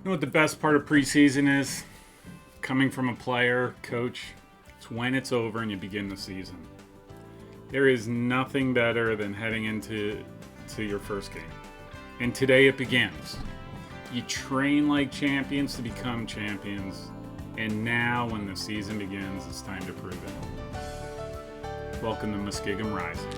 You know what the best part of preseason is? Coming from a player, coach, it's when it's over and you begin the season. There is nothing better than heading into your first game. And today it begins. You train like champions to become champions. And now when the season begins, it's time to prove it. Welcome to Muskingum Rising.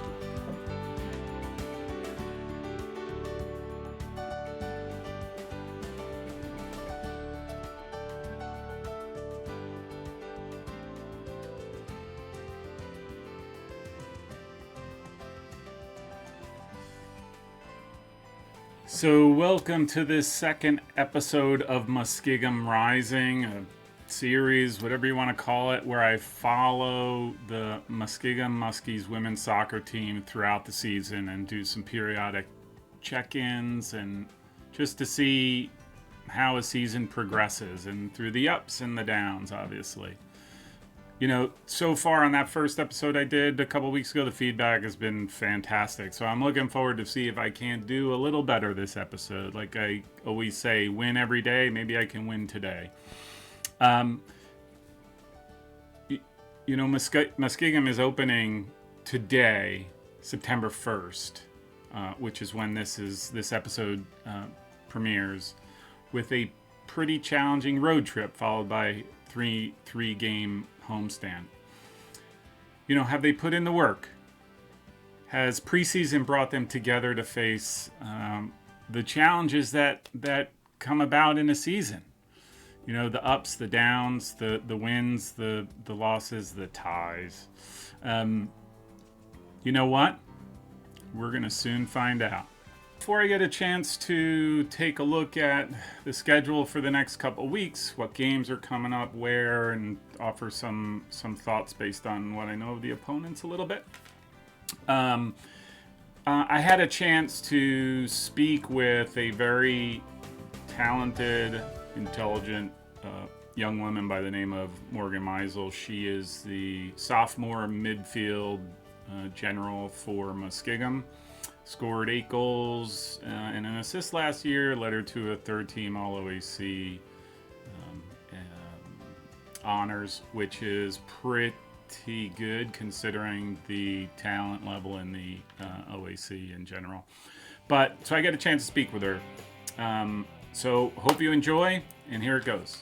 So, welcome to this second episode of Muskingum Rising, a series, whatever you want to call it, where I follow the Muskingum Muskies women's soccer team throughout the season and do some periodic check-ins and just to see how a season progresses and through the ups and the downs, obviously. You know, so far on that first episode I did a couple weeks ago, the feedback has been fantastic. So I'm looking forward to see if I can't do a little better this episode. Like I always say, win every day. Maybe I can win today. Muskingum is opening today, September 1st, which is when this episode premieres, with a pretty challenging road trip followed by three game homestand. You know, have they put in the work? Has preseason brought them together to face the challenges that come about in a season? You know, the ups, the downs, the wins, the losses, the ties. You know what? We're going to soon find out. Before I get a chance to take a look at the schedule for the next couple weeks, what games are coming up where, and offer some thoughts based on what I know of the opponents a little bit. I had a chance to speak with a very talented, intelligent young woman by the name of Morgan Mizel. She is the sophomore midfield general for Muskingum. Scored 8 goals and an assist last year, led her to a third-team All-OAC honors, which is pretty good considering the talent level in the OAC in general. So I got a chance to speak with her. So hope you enjoy, and here it goes.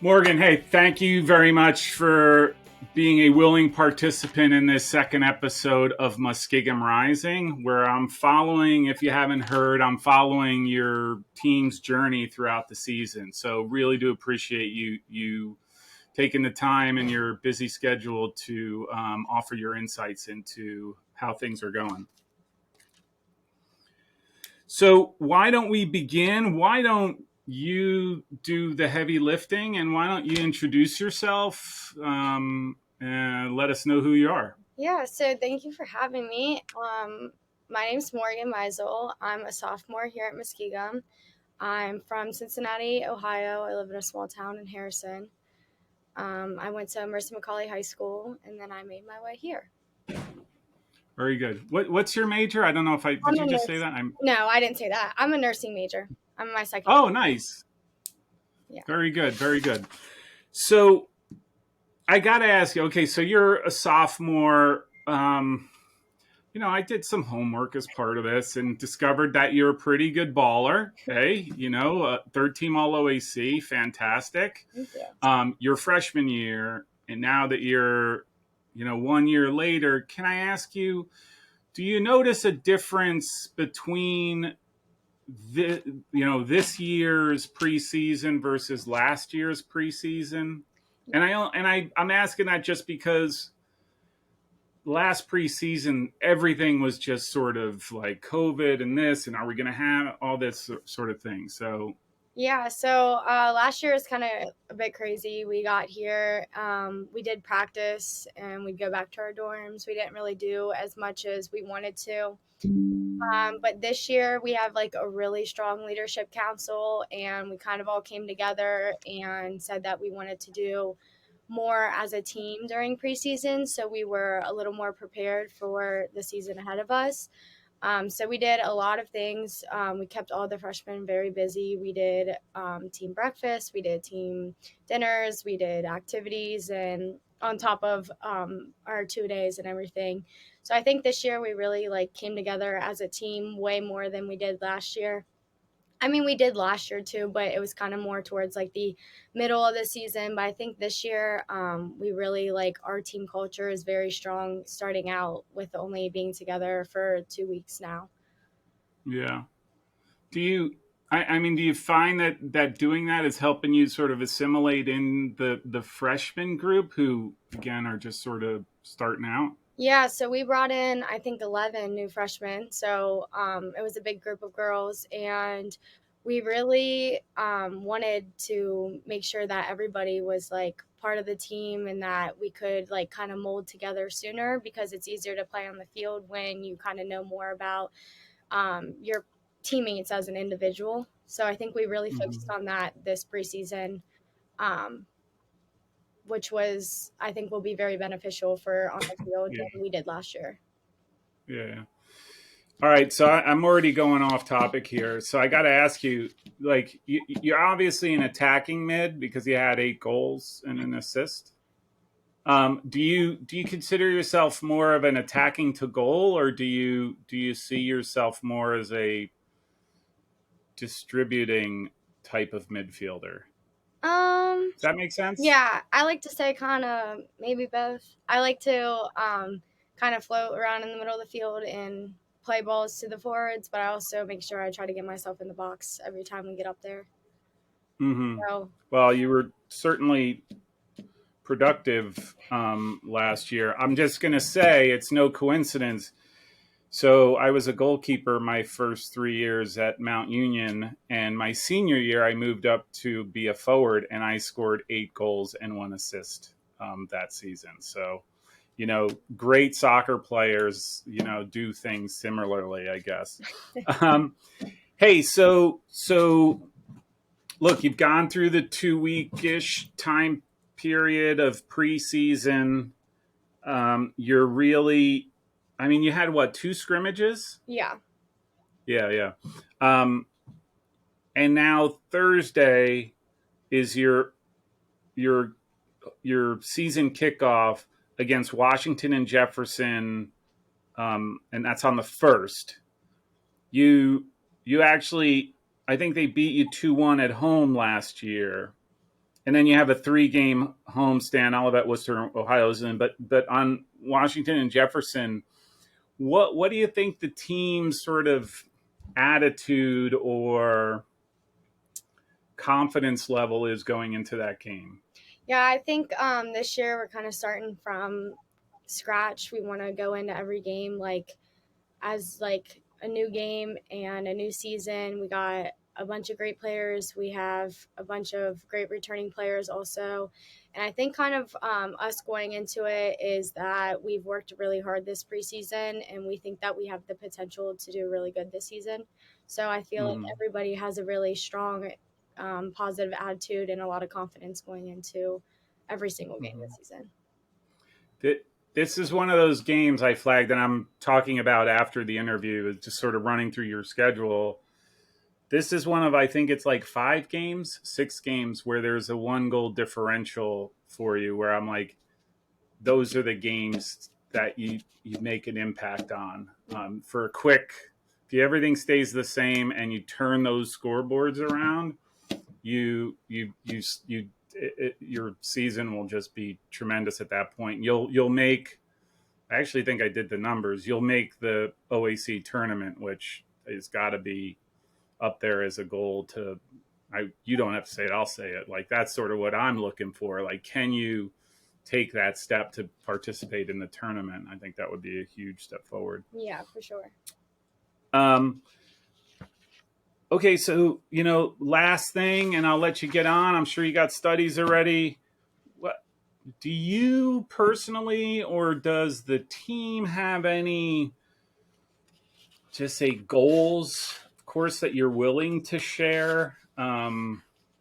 Morgan, hey, thank you very much for being a willing participant in this second episode of Muskingum Rising, where I'm following, if you haven't heard, I'm following your team's journey throughout the season. So really do appreciate you taking the time in your busy schedule to offer your insights into how things are going. So why don't we begin? Why don't you do the heavy lifting, and why don't you introduce yourself and let us know who you are? Yeah, so thank you for having me. My name's Morgan Mizel. I'm a sophomore here at Muskingum. I'm from Cincinnati, Ohio. I live in a small town in Harrison. I went to Mercy McCauley High School, and then I made my way here. Very good. What's your major? I don't know if did you just say that? No, I didn't say that. I'm a nursing major. I'm in my second year. year. Nice. Yeah. Very good. Very good. So I got to ask you, okay, so you're a sophomore. You know, I did some homework as part of this and discovered that you're a pretty good baller. Okay, you know, third team All OAC, fantastic. Thank you. Your freshman year, and now that you're, 1 year later, can I ask you, do you notice a difference between this year's preseason versus last year's preseason? And I'm asking that just because last preseason, everything was just sort of like COVID and this, and are we going to have all this sort of thing? So yeah, so last year was kind of a bit crazy. We got here, we did practice, and we'd go back to our dorms. We didn't really do as much as we wanted to. But this year we have like a really strong leadership council, and we kind of all came together and said that we wanted to do more as a team during preseason. So we were a little more prepared for the season ahead of us. So we did a lot of things. We kept all the freshmen very busy. We did team breakfast, we did team dinners, we did activities, and on top of our 2 days and everything. So I think this year we really like came together as a team way more than we did last year. I mean, we did last year too, but it was kind of more towards like the middle of the season. But I think this year, we really like our team culture is very strong starting out with only being together for 2 weeks now. Yeah. Do you? I mean, do you find that doing that is helping you sort of assimilate in the freshman group who again are just sort of starting out? Yeah, so we brought in, I think, 11 new freshmen. So it was a big group of girls, and we really wanted to make sure that everybody was like part of the team and that we could like kind of mold together sooner because it's easier to play on the field when you kind of know more about your teammates as an individual. So I think we really focused Mm-hmm. on that this preseason. Um, which was I think will be very beneficial for on the field Yeah. than we did last year. Yeah. All right, so I'm already going off topic here. So I got to ask you, like, you're obviously an attacking mid because you had 8 goals and an assist. Do you consider yourself more of an attacking to goal, or do you see yourself more as a distributing type of midfielder? Um, Does that make sense? yeah, I like to say kind of maybe both. I like to kind of float around in the middle of the field and play balls to the forwards, but I also make sure I try to get myself in the box every time we get up there. Mm-hmm. So Well, you were certainly productive last year. I'm just going to say it's no coincidence. So I was a goalkeeper my first 3 years at Mount Union, and my senior year I moved up to be a forward, and I scored 8 goals and 1 assist that season. So, great soccer players, do things similarly, I guess. Um, hey, so look, you've gone through the 2 week-ish time period of preseason. You're really, I mean, you had what, 2 scrimmages? yeah, Yeah, yeah. Um, and now Thursday is your your season kickoff against Washington and Jefferson, and that's on the first. You you actually, I think they beat you 2-1 at home last year, and then you have a 3 game homestand. All of that Worcester, Ohio, is in, but on Washington and Jefferson, what do you think the team's sort of attitude or confidence level is going into that game? yeah. I think this year we're kind of starting from scratch. We want to go into every game like as like a new game and a new season. We got a bunch of great players. We have a bunch of great returning players also. And I think kind of us going into it is that we've worked really hard this preseason and we think that we have the potential to do really good this season. So I feel like Mm-hmm. everybody has a really strong, positive attitude and a lot of confidence going into every single game Mm-hmm. this season. This is one of those games I flagged, and I'm talking about after the interview, just sort of running through your schedule. This is one of, I think it's like 5 games, 6 games where there's a 1 goal differential for you, where I'm like, those are the games that you make an impact on. For a quick, if everything stays the same and you turn those scoreboards around, your season will just be tremendous at that point. You'll make. I actually think I did the numbers. You'll make the OAC tournament, which has got to be up there as a goal to. You don't have to say it. I'll say it. Like, that's sort of what I'm looking for. Like, can you take that step to participate in the tournament? I think that would be a huge step forward. Yeah, for sure. Um, okay, so last thing, and I'll let you get on. I'm sure you got studies already. What do you personally, or does the team have any, just say, goals, of course, that you're willing to share?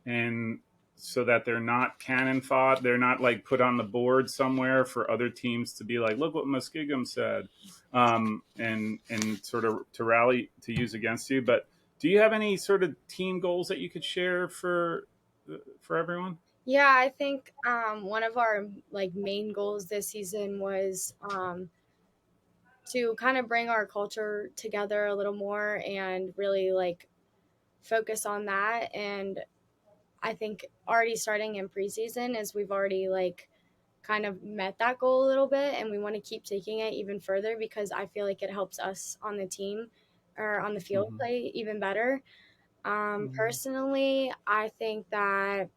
And so that they're not cannon fodder. They're not like put on the board somewhere for other teams to be like, look what Muskingum said, and sort of to rally to use against you. But do you have any sort of team goals that you could share for everyone? Yeah, I think one of our like main goals this season was to kind of bring our culture together a little more and really like focus on that. And I think already starting in preseason is we've already like kind of met that goal a little bit, and we want to keep taking it even further because I feel like it helps us on the team or on the field Mm-hmm. play even better. Mm-hmm. Personally, I think that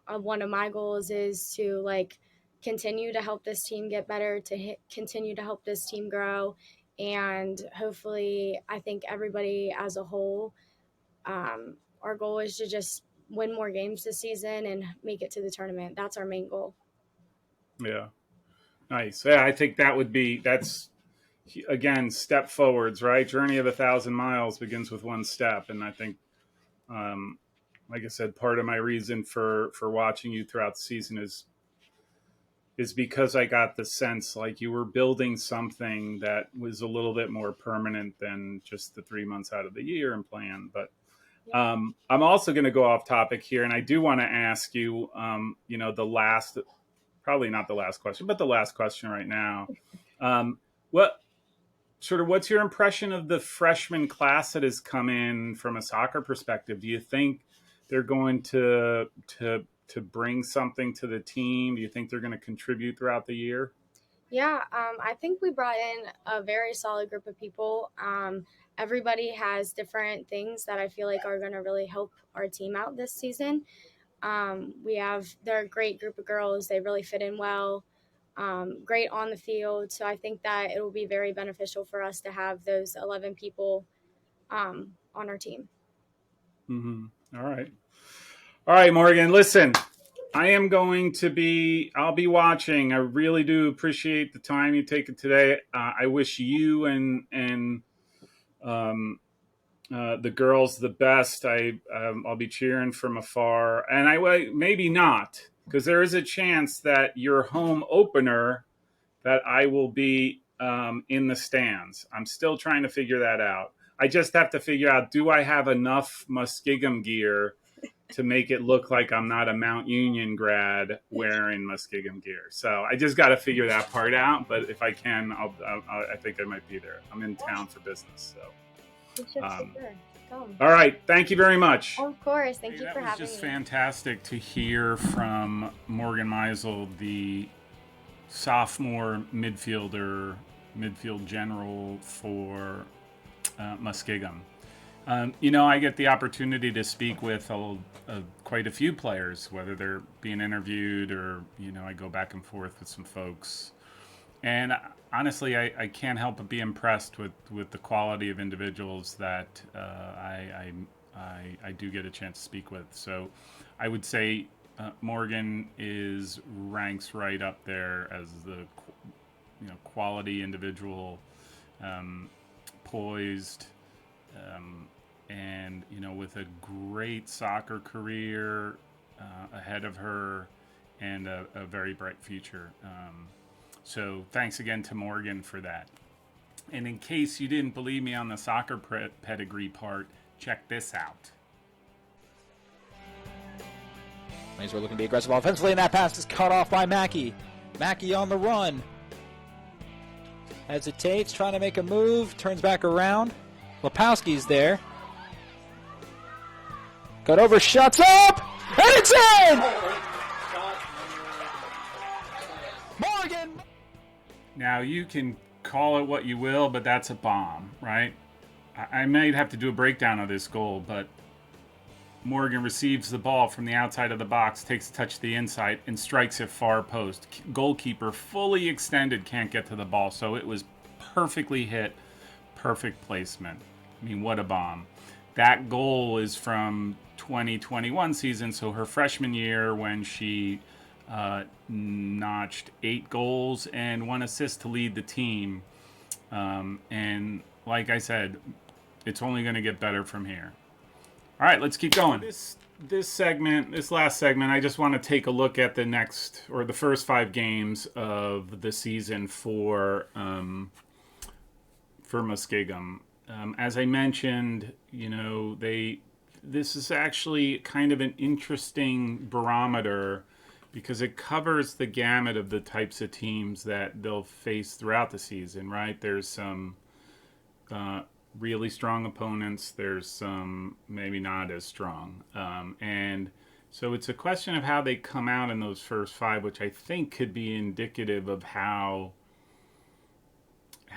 one of my goals is to like continue to help this team get better, to continue to help this team grow, and hopefully, I think everybody as a whole, our goal is to just win more games this season and make it to the tournament. That's our main goal. Yeah, nice. Yeah, I think that's again step forwards, right? Journey of 1,000 miles begins with one step, and I think, um, like I said, part of my reason for watching you throughout the season is because I got the sense like you were building something that was a little bit more permanent than just the 3 months out of the year and plan. But I'm also going to go off topic here, and I do want to ask you, the last, probably not the last question, but the last question right now. What what's your impression of the freshman class that has come in from a soccer perspective? Do you think they're going to bring something to the team? Do you think they're going to contribute throughout the year? Yeah, I think we brought in a very solid group of people. Everybody has different things that I feel like are going to really help our team out this season. They're a great group of girls. They really fit in well, great on the field. So I think that it will be very beneficial for us to have those 11 people on our team. Mm-hmm. All right, Morgan. Listen, I'll be watching. I really do appreciate the time you taken today. I wish you and um, the girls the best. I'll be cheering from afar, and maybe not, because there is a chance that your home opener that I will be in the stands. I'm still trying to figure that out. I just have to figure out, do I have enough Muskingum gear to make it look like I'm not a Mount Union grad wearing Muskingum gear? So I just got to figure that part out. But if I can, I think I might be there. I'm in town for business. So, all right. Thank you very much. Of course. Thank you for having me. That was just fantastic to hear from Morgan Mizel, the sophomore midfield general for Muskingum. I get the opportunity to speak with quite a few players, whether they're being interviewed or, I go back and forth with some folks. And honestly, I can't help but be impressed with the quality of individuals that I do get a chance to speak with. So I would say Morgan ranks right up there as the quality individual, poised, and with a great soccer career ahead of her and a very bright future. So thanks again to Morgan for that. And in case you didn't believe me on the soccer pedigree part, check this out. We're looking to be aggressive offensively, and that pass is cut off by Mackey. Mackey on the run. Hesitates, trying to make a move, turns back around. Lepowski's there. Got over, shuts up, and it's in! Morgan! Now, you can call it what you will, but that's a bomb, right? I might have to do a breakdown of this goal, but Morgan receives the ball from the outside of the box, takes a touch to the inside, and strikes it far post. Goalkeeper, fully extended, can't get to the ball, so it was perfectly hit, perfect placement. I mean, what a bomb. That goal is from 2021 season, so her freshman year, when she notched 8 goals and 1 assist to lead the team. And like I said, it's only going to get better from here. All right, let's keep going. this last segment, I just want to take a look at the first 5 games of the season for Muskingum. As I mentioned, this is actually kind of an interesting barometer because it covers the gamut of the types of teams that they'll face throughout the season, right? There's some really strong opponents. There's some maybe not as strong. And so it's a question of how they come out in those first 5, which I think could be indicative of how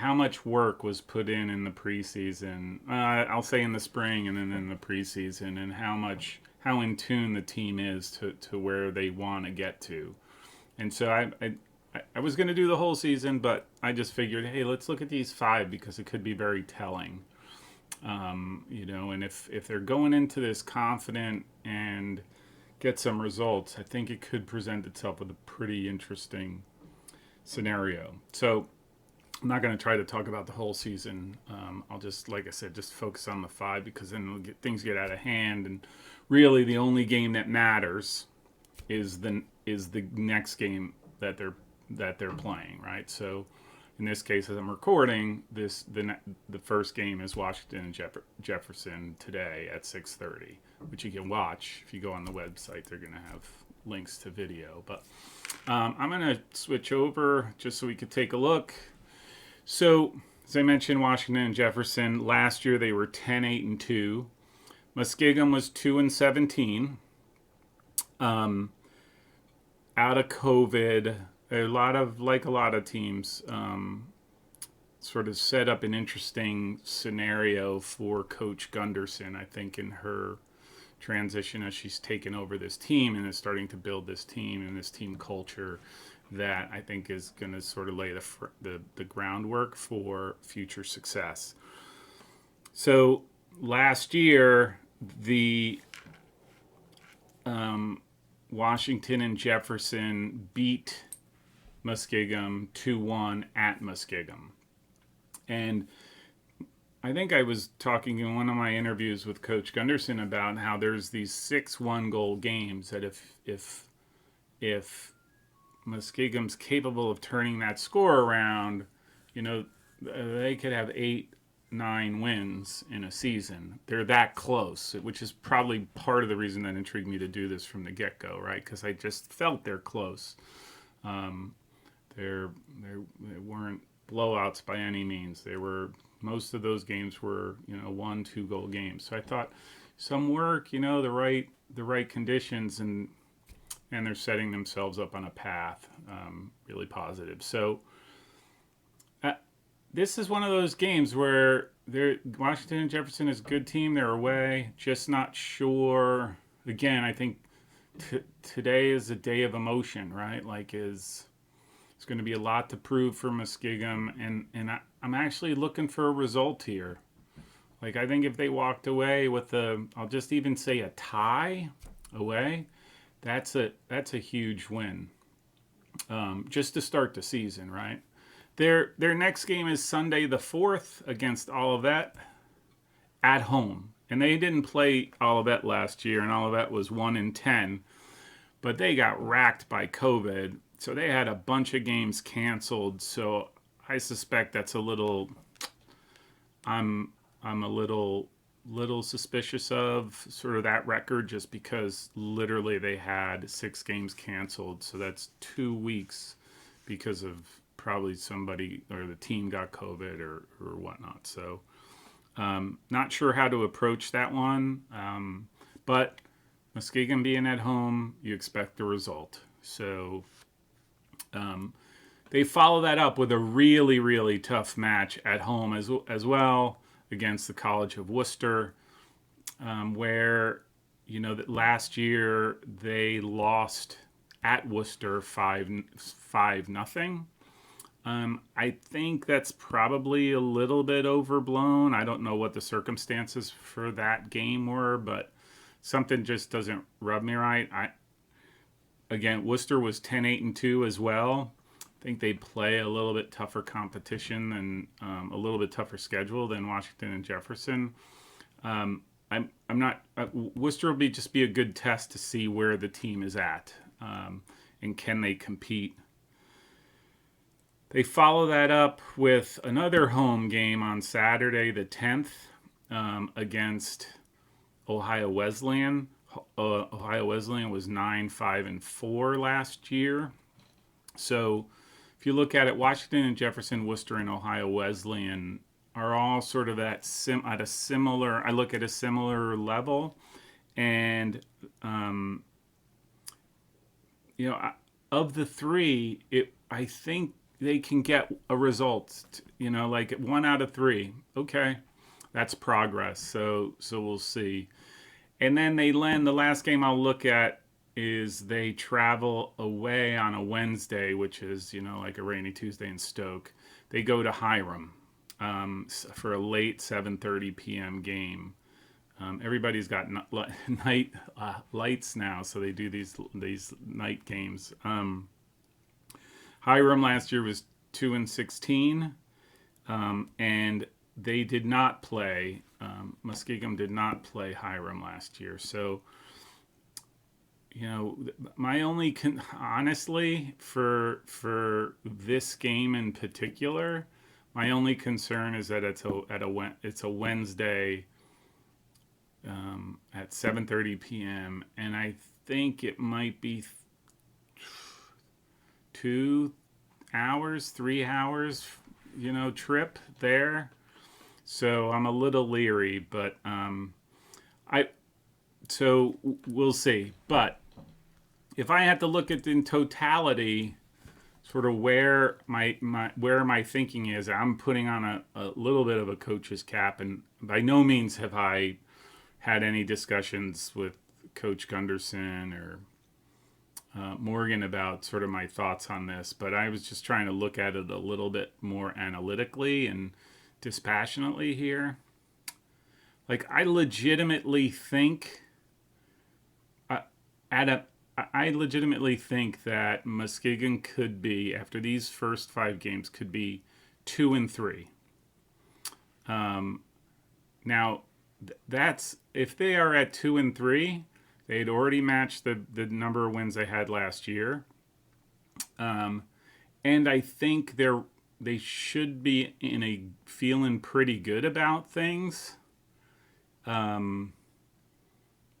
much work was put in the preseason. I'll say in the spring and then in the preseason, and how in tune the team is to where they want to get to. And so I was going to do the whole season, but I just figured, hey, let's look at these 5 because it could be very telling. And if they're going into this confident and get some results, I think it could present itself with a pretty interesting scenario. So I'm not going to try to talk about the whole season. I'll just, like I said, just focus on the 5 because then things get out of hand. And really, the only game that matters is the next game that they're playing, right? So, in this case, as I'm recording this, the first game is Washington and Jefferson today at 6:30, which you can watch if you go on the website. They're going to have links to video, but I'm going to switch over just so we could take a look. So, as I mentioned, Washington and Jefferson, last year they were 10-8-2. Muskingum was 2-17. Out of COVID, a lot of teams, sort of set up an interesting scenario for Coach Gunderson, I think, in her transition as she's taken over this team and is starting to build this team and this team culture that I think is going to sort of lay the groundwork for future success. So last year, the Washington and Jefferson beat Muskingum 2-1 at Muskingum. And I think I was talking in one of my interviews with Coach Gunderson about how there's these 6 1-goal games that if Muskingum's capable of turning that score around, they could have 8-9 wins in a season. They're that close, which is probably part of the reason that intrigued me to do this from the get-go, right? Because I just felt they're close. They weren't blowouts by any means. Most of those games were 1-2 goal games. So I thought some work, the right conditions, and they're setting themselves up on a path, really positive. So this is one of those games where Washington and Jefferson is a good team. They're away, just not sure. Again, I think today is a day of emotion, right? It's going to be a lot to prove for Muskingum, and I'm actually looking for a result here. I think if they walked away with I'll just even say a tie away, that's a huge win, just to start the season, right? Their next game is Sunday the 4th against Olivet at home, and they didn't play Olivet last year, and Olivet was 1-10, but they got racked by COVID. So they had a bunch of games canceled. So I suspect that's a little. I'm a little suspicious of sort of that record, just because literally they had 6 games canceled. So that's 2 weeks because of probably somebody or the team got COVID or whatnot. So not sure how to approach that one. But Muskingum being at home, you expect the result. So. They follow that up with a really, really tough match at home as well against the College of Worcester, where, that last year they lost at Worcester 5-0. I think that's probably a little bit overblown. I don't know what the circumstances for that game were, but something just doesn't rub me right. Again, Worcester was 10-8-2 as well. I think they play a little bit tougher competition and a little bit tougher schedule than Washington and Jefferson. I'm not. Worcester will just be a good test to see where the team is at, and can they compete. They follow that up with another home game on Saturday, the 10th, against Ohio Wesleyan. Ohio Wesleyan was 9-5-4 last year. So if you look at it, Washington and Jefferson, Worcester, and Ohio Wesleyan are all sort of at a similar. I look at a similar level, and of the three, I think they can get a result. Like 1 out of 3. Okay, that's progress. So we'll see. And then the last game I'll look at is they travel away on a Wednesday, which is like a rainy Tuesday in Stoke. They go to Hiram for a late 7:30 p.m. game. Everybody's got night lights now, so they do these night games. Hiram last year was 2-16, and they did not play. Muskingum did not play Hiram last year, so my only honestly for this game in particular, my only concern is that it's a Wednesday at 7:30 p.m. and I think it might be 2 hours, 3 hours, trip there. So I'm a little leery, but so we'll see. But if I had to look at in totality, sort of where my thinking is, I'm putting on a little bit of a coach's cap, and by no means have I had any discussions with Coach Gunderson or Morgan about sort of my thoughts on this, but I was just trying to look at it a little bit more analytically and dispassionately here. Like, I legitimately think I legitimately think that Muskingum could be, after these first 5 games, could be 2-3. Now, that's if they are at 2-3, they'd already matched the number of wins they had last year, and I think they should be feeling pretty good about things.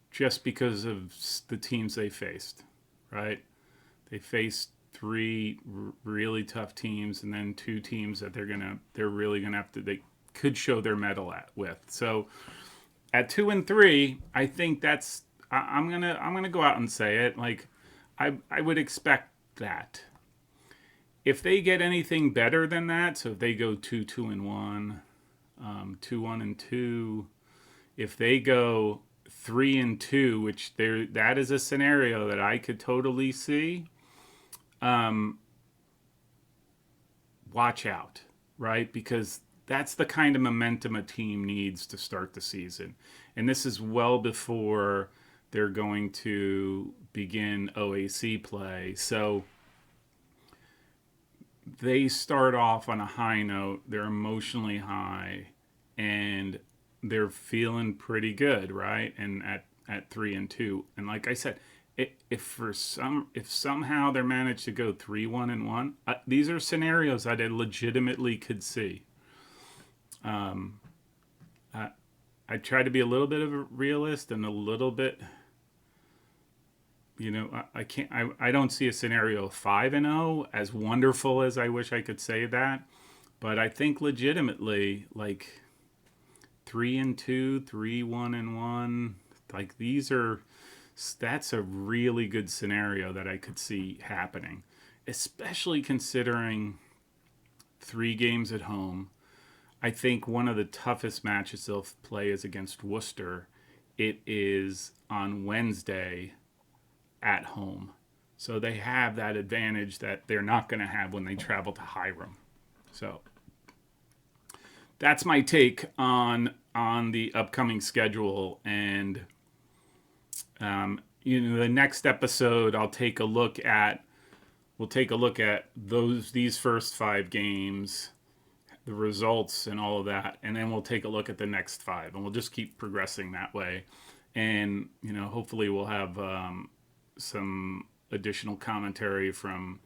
Just because of the teams they faced, right? They faced 3 really tough teams, and then 2 teams that they're really gonna have to, they could show their mettle with. So at 2-3, I think that's I'm gonna go out and say it. Like I would expect that. If they get anything better than that, so if they go 2-1, 2-1-2, if they go 3-2, which that is a scenario that I could totally see. Watch out, right? Because that's the kind of momentum a team needs to start the season, and this is well before they're going to begin OAC play. So they start off on a high note. They're emotionally high, and they're feeling pretty good, right? And at 3-2, and like I said, if somehow they're managed to go 3-1-1, these are scenarios that I legitimately could see. I try to be a little bit of a realist and a little bit, I don't see a scenario of 5-0 as wonderful as I wish I could say that, but I think legitimately, like 3-2, 3-1-1, like that's a really good scenario that I could see happening, especially considering 3 games at home. I think one of the toughest matches they'll play is against Worcester. It is on Wednesday at home. So they have that advantage that they're not going to have when they travel to Hiram. So that's my take on the upcoming schedule. And the next episode we'll take a look at these first 5 games, the results and all of that, and then we'll take a look at the next 5, and we'll just keep progressing that way. And hopefully we'll have some additional commentary from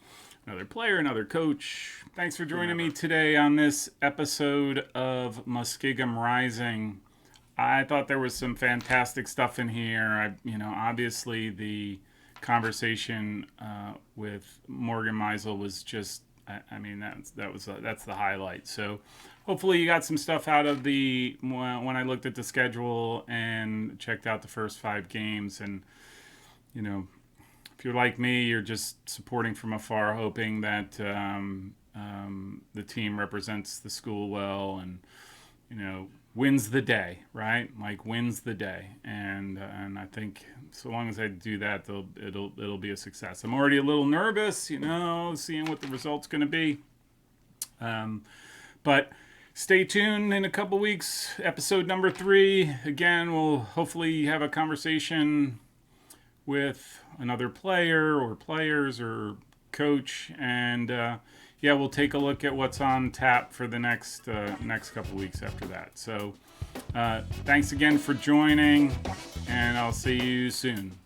another player, another coach. Thanks for joining me today on this episode of Muskingum Rising. I thought there was some fantastic stuff in here. Obviously the conversation with Morgan Mizel was just, that's the highlight. So hopefully you got some stuff out of when I looked at the schedule and checked out the first 5 games. And if you're like me, you're just supporting from afar, hoping that the team represents the school well and wins the day, right? Like wins the day, and I think so long as I do that, it'll be a success. I'm already a little nervous, seeing what the result's going to be. But stay tuned in a couple weeks, episode number 3. Again, we'll hopefully have a conversation with another player or players or coach, and we'll take a look at what's on tap for the next couple weeks after that. So thanks again for joining, and I'll see you soon.